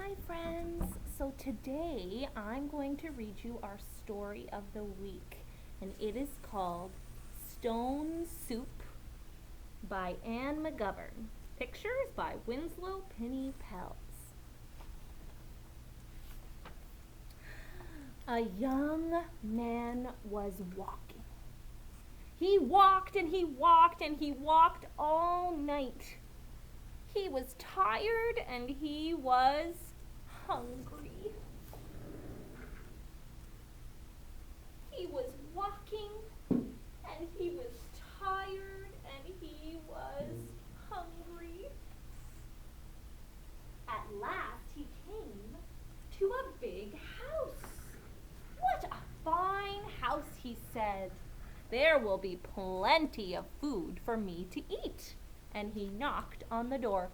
Hi friends! So today I'm going to read you our story of the week, and it is called Stone Soup by Anne McGovern. Pictures by Winslow Penny Peltz. A young man was walking. He walked and he walked and he walked all night. He was tired and he was hungry. He was walking and he was tired and he was hungry. At last he came to a big house. What a fine house, he said. There will be plenty of food for me to eat. And he knocked on the door.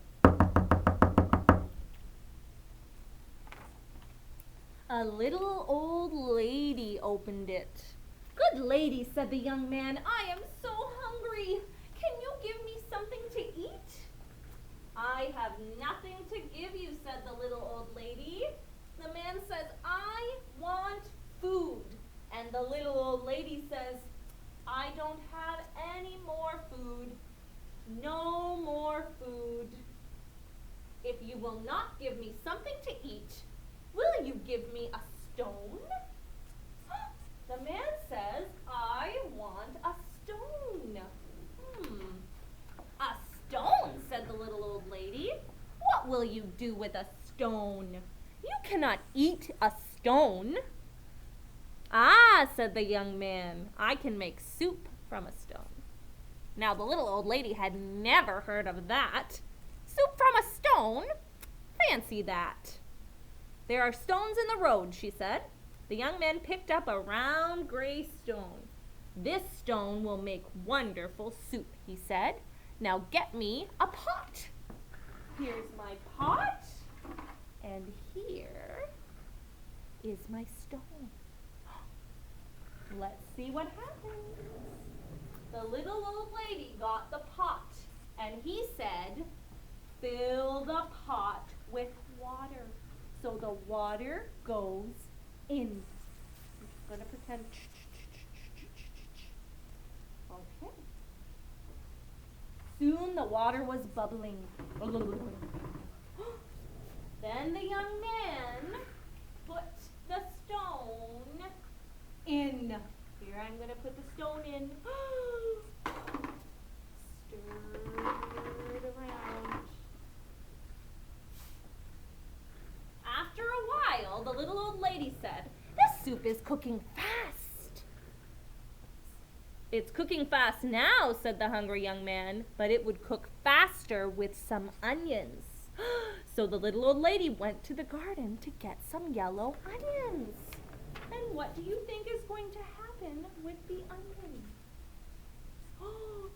A little old lady opened it. "Good lady," said the young man, "I am so hungry. Can you give me something to eat?" "I have nothing to give you," said the little old lady. The man says, "I want food." And the little old lady says, "I don't have any more food. No more food. If you will not give me something to eat, will you give me a stone?" The man says, "I want a stone." "A stone," said the little old lady. "What will you do with a stone? You cannot eat a stone." "Ah," said the young man, "I can make soup from a stone." Now the little old lady had never heard of that. Soup from a stone? Fancy that. "There are stones in the road," she said. The young man picked up a round gray stone. "This stone will make wonderful soup," he said. "Now get me a pot." Here's my pot, and here is my stone. Let's see what happens. The little old lady got the pot, and he said, "Fill the pot with water." So the water goes in. I'm just going to pretend. Okay. Soon the water was bubbling. Then the young man put the stone in. Here, I'm going to put the stone in. Stir it around. After a while, the little old lady said, "This soup is cooking fast." "It's cooking fast now," said the hungry young man, "but it would cook faster with some onions." So the little old lady went to the garden to get some yellow onions. And what do you think is going to happen with the onion?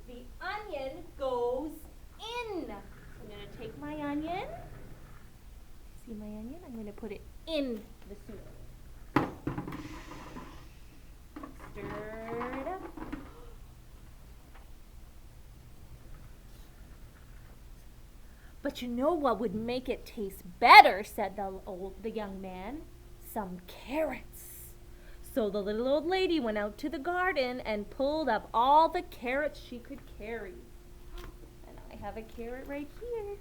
The onion goes in. I'm going to take my onion. See my onion? I'm going to put it in the soup. Stir it up. "But you know what would make it taste better," said the young man. "Some carrots." So the little old lady went out to the garden and pulled up all the carrots she could carry. And I have a carrot right here.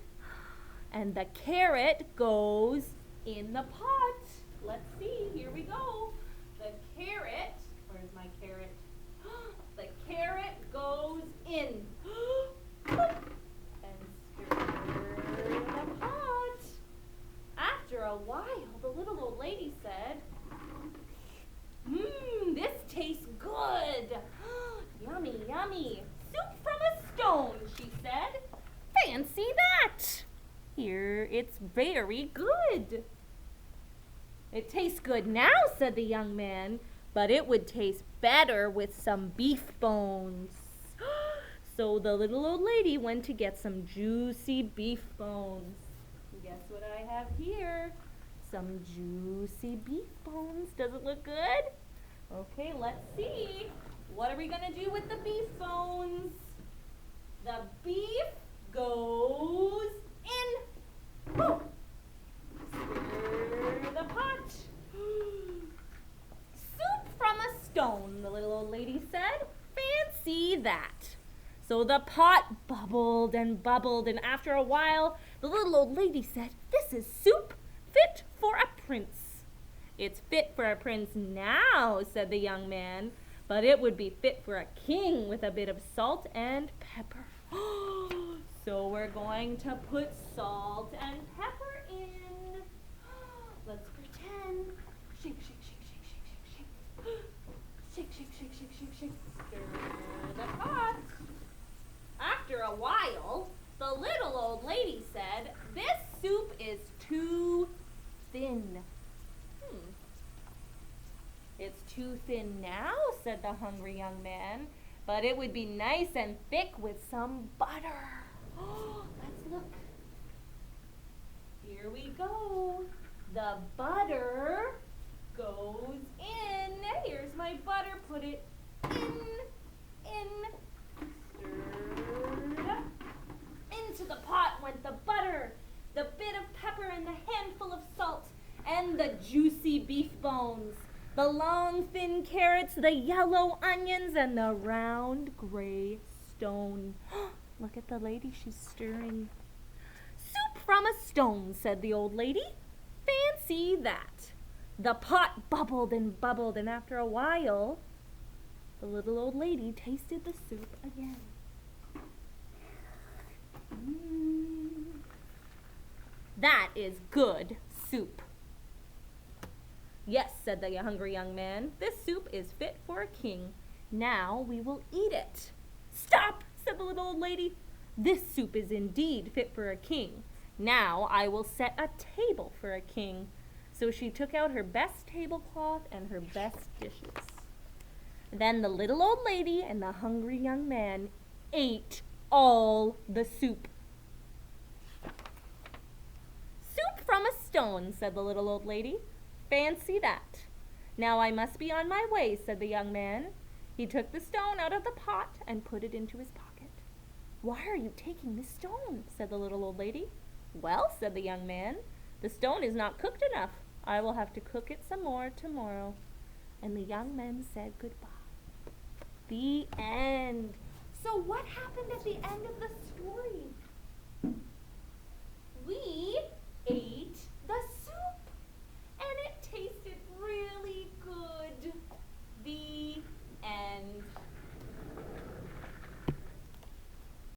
And the carrot goes in the pot. Let's see, here we go. The carrot, where's my carrot? The carrot goes in. And stir the pot. After a while, the little old lady said, "This tastes good." "Yummy, yummy. Soup from a stone," she said. "Fancy that. Here, it's very good." "It tastes good now," said the young man, "but it would taste better with some beef bones." So the little old lady went to get some juicy beef bones. Guess what I have here? Some juicy beef bones. Does it look good? Okay, let's see. What are we going to do with the beef bones? The beef goes in. Woo! So the pot bubbled and bubbled, and after a while, the little old lady said, "This is soup fit for a prince." "It's fit for a prince now," said the young man, "but it would be fit for a king with a bit of salt and pepper." So we're going to put salt and pepper in. Let's pretend. Shake, shake, shake, shake, shake, shake, shake. Shake, shake, shake, shake, shake, shake. Stir the pot. After a while, the little old lady said, "This soup is too thin." "It's too thin now," said the hungry young man, "but it would be nice and thick with some butter." Let's look. Here we go. The butter goes in. Here's my butter. Put it in. Stirred up. Into the pot went the butter, the bit of pepper and the handful of salt, and the juicy beef bones, the long thin carrots, the yellow onions, and the round gray stone. Look at the lady, she's stirring. "Soup from a stone," said the old lady. "Fancy that." The pot bubbled and bubbled, and after a while, the little old lady tasted the soup again. That is good soup. "Yes," said the hungry young man, "this soup is fit for a king. Now we will eat it." "Stop," said the little old lady. "This soup is indeed fit for a king. Now I will set a table for a king." So she took out her best tablecloth and her best dishes. Then the little old lady and the hungry young man ate all the soup. "Soup from a stone," said the little old lady. "Fancy that." "Now I must be on my way," said the young man. He took the stone out of the pot and put it into his pocket. "Why are you taking the stone?" said the little old lady. "Well," said the young man, "the stone is not cooked enough. I will have to cook it some more tomorrow." And the young men said goodbye. The end. So what happened at the end of the story?